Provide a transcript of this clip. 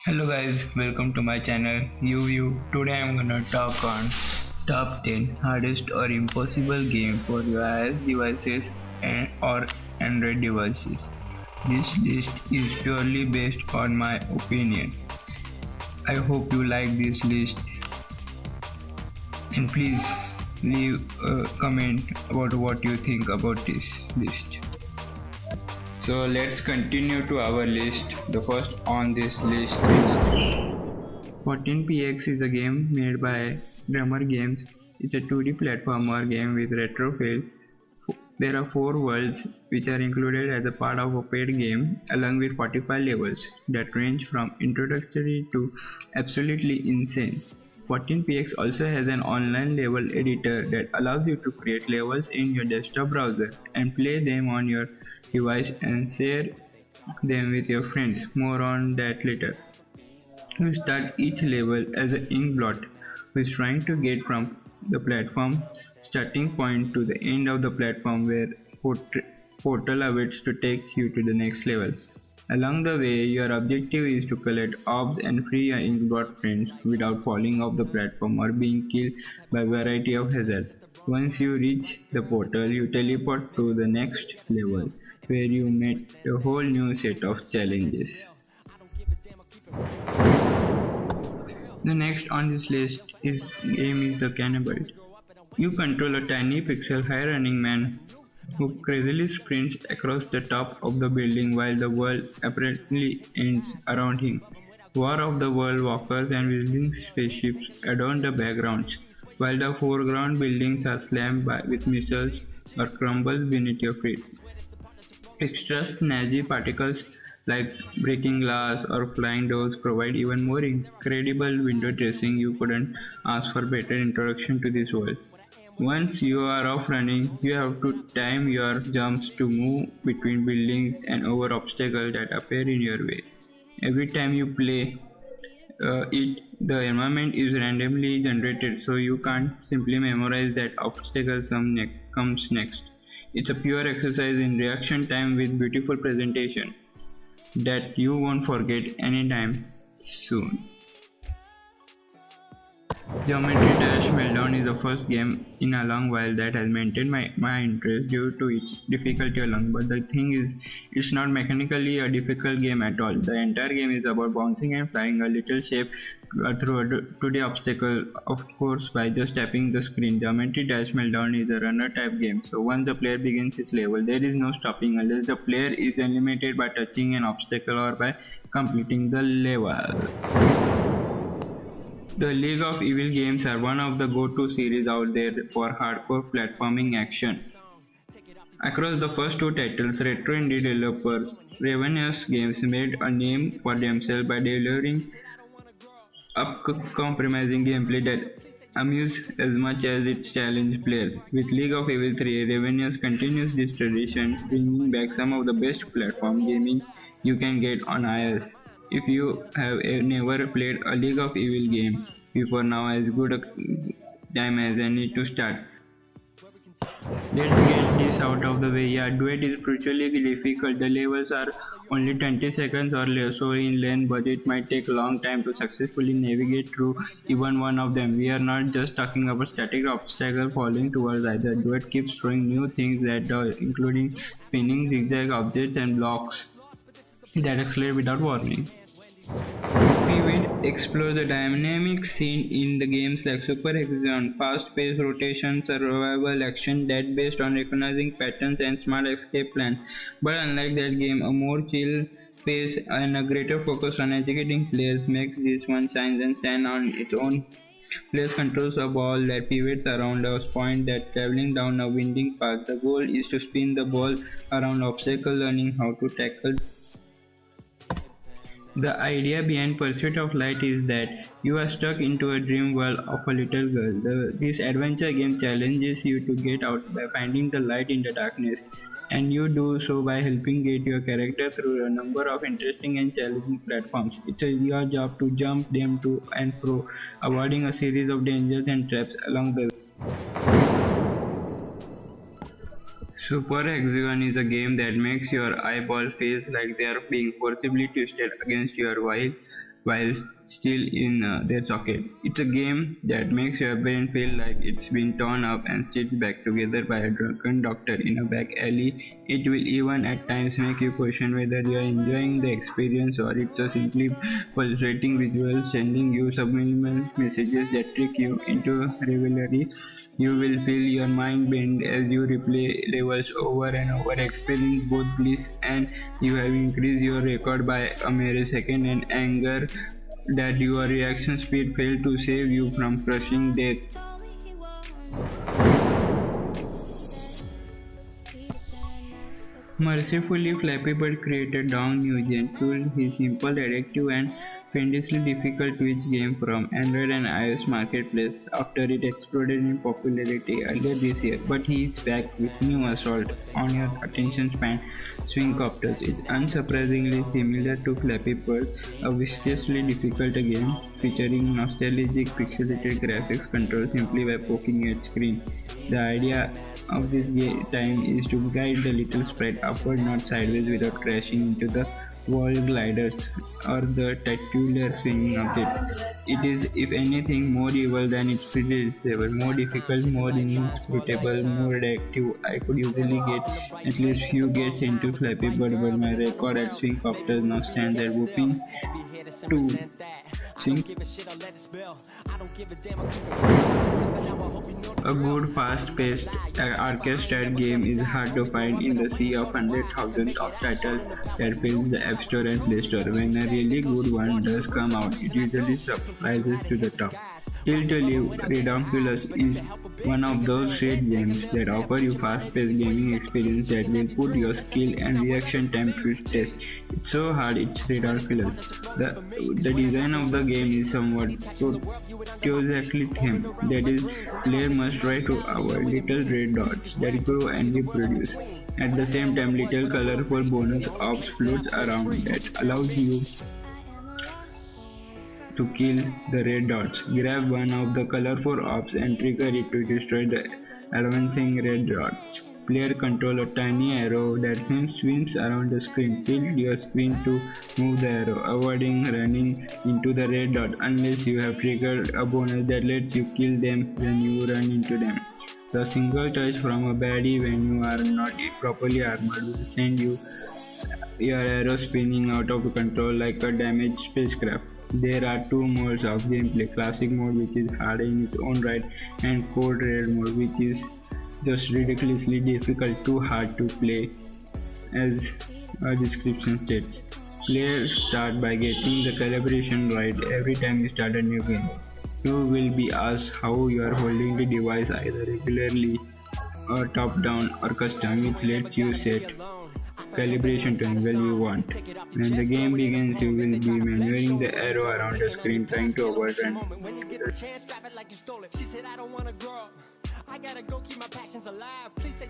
Hello guys, welcome to my channel UView. Today I'm gonna talk on top 10 hardest or impossible game for your iOS devices or Android devices. This list is purely based on my opinion. I hope you like this list and please leave a comment about what you think about this list. So let's continue to our list. The first on this list is 14px is a game made by Drummer Games. It's a 2D platformer game with retro feel. There are 4 worlds which are included as a part of a paid game along with 45 levels that range from introductory to absolutely insane. 14px also has an online level editor that allows you to create levels in your desktop browser and play them on your device and share them with your friends. More on that later. You start each level as an ink blot who is trying to get from the platform starting point to the end of the platform where portal awaits to take you to the next level. Along the way, your objective is to collect orbs and free your inkblot friends without falling off the platform or being killed by a variety of hazards. Once you reach the portal, you teleport to the next level where you meet a whole new set of challenges. The next on this list is game is the Cannibal. You control a tiny pixel high running man who crazily sprints across the top of the building while the world apparently ends around him. War of the World walkers and whistling spaceships adorn the backgrounds, while the foreground buildings are slammed with missiles or crumble beneath your feet. Extra snazzy particles like breaking glass or flying doors provide even more incredible window dressing. You couldn't ask for better introduction to this world. Once you are off running, you have to time your jumps to move between buildings and over obstacles that appear in your way. Every time you play the environment is randomly generated, so you can't simply memorize that obstacle comes next. It's a pure exercise in reaction time with beautiful presentation that you won't forget anytime soon. Geometry Dash Meltdown is the first game in a long while that has maintained my interest due to its difficulty alone. But the thing is, it's not mechanically a difficult game at all. The entire game is about bouncing and flying a little shape through a 2D obstacle, of course, by just tapping the screen. Geometry Dash Meltdown is a runner type game, so once the player begins its level, there is no stopping unless the player is eliminated by touching an obstacle or by completing the level. The League of Evil games are one of the go-to series out there for hardcore platforming action. Across the first two titles, retro indie developers Ravenous Games made a name for themselves by delivering uncompromising gameplay that amused as much as it challenged players. With League of Evil 3, Ravenous continues this tradition, bringing back some of the best platform gaming you can get on iOS. If you have never played a League of Evil game before, now is good a time as any to start. Let's get this out of the way. Yeah, duet is brutally difficult. The levels are only 20 seconds or less so in length, but it might take a long time to successfully navigate through even one of them. We are not just talking about static obstacle falling towards either. Duet keeps throwing new things at us, including spinning zigzag objects and blocks that accelerate without warning. We will explore the dynamic scene in the games like Super Hexagon, fast-paced rotation, survival action that based on recognizing patterns and smart escape plans. But unlike that game, a more chill pace and a greater focus on educating players makes this one shine and stand on its own. Players controls a ball that pivots around a point that traveling down a winding path. The goal is to spin the ball around obstacles, learning how to tackle. The idea behind Pursuit of Light is that you are stuck into a dream world of a little girl. This adventure game challenges you to get out by finding the light in the darkness, and you do so by helping get your character through a number of interesting and challenging platforms. It's your job to jump them to and fro, avoiding a series of dangers and traps along the way. Super Hexagon is a game that makes your eyeball feels like they are being forcibly twisted against your will while still in their socket. It's a game that makes your brain feel like it's been torn up and stitched back together by a drunken doctor in a back alley. It will even at times make you question whether you are enjoying the experience or it's a simply pulsating visual sending you subliminal messages that trick you into revelry. You will feel your mind bend as you replay levels over and over, experience both bliss and you have increased your record by a mere second and anger that your reaction speed failed to save you from crushing death. Mercifully, Flappy Bird created Dong Nugent tool his simple, addictive, and fiendishly difficult Twitch game from Android and iOS marketplace after it exploded in popularity earlier this year. But he is back with new assault on your attention span. Swing Copters is unsurprisingly similar to Flappy Bird, a viciously difficult game featuring nostalgic pixelated graphics controlled simply by poking at screen. The idea of this time is to guide the little sprite upward, not sideways, without crashing into the wall gliders or the titular swinging of it. It is, if anything, more evil than its predecessor, more difficult, more inscrutable, more addictive. I could usually get at least few gets into Flappy Bird, but my record at Swing Copters now stands at whooping 2. Swing A good, fast-paced, orchestrated game is hard to find in the sea of hundred thousands of titles that fills the App Store and Play Store. When a really good one does come out, it usually surprises to the top. Till to Live Redonkulous is one of those great games that offer you fast-paced gaming experience that will put your skill and reaction time to test. It's so hard, it's ridiculous. The design of the game is somewhat exactly him. That is, player must try to avoid little red dots that grow and reproduce. At the same time, little colorful bonus ops floats around that allows you to kill the red dots. Grab one of the colorful orbs and trigger it to destroy the advancing red dots. Player control a tiny arrow that swims around the screen. Tilt your screen to move the arrow, avoiding running into the red dot unless you have triggered a bonus that lets you kill them when you run into them. The single touch from a baddie when you are not properly armored will send your arrow spinning out of control like a damaged spacecraft. There are two modes of gameplay: Classic mode, which is hard in its own right, and Code Red mode, which is just ridiculously difficult, too hard to play, as a description states. Players start by getting the calibration right every time you start a new game. You will be asked how you are holding the device, either regularly or top down or custom, which lets you set calibration to angle you want. When the game begins, you will be maneuvering the arrow around the screen trying to avoid random enemies.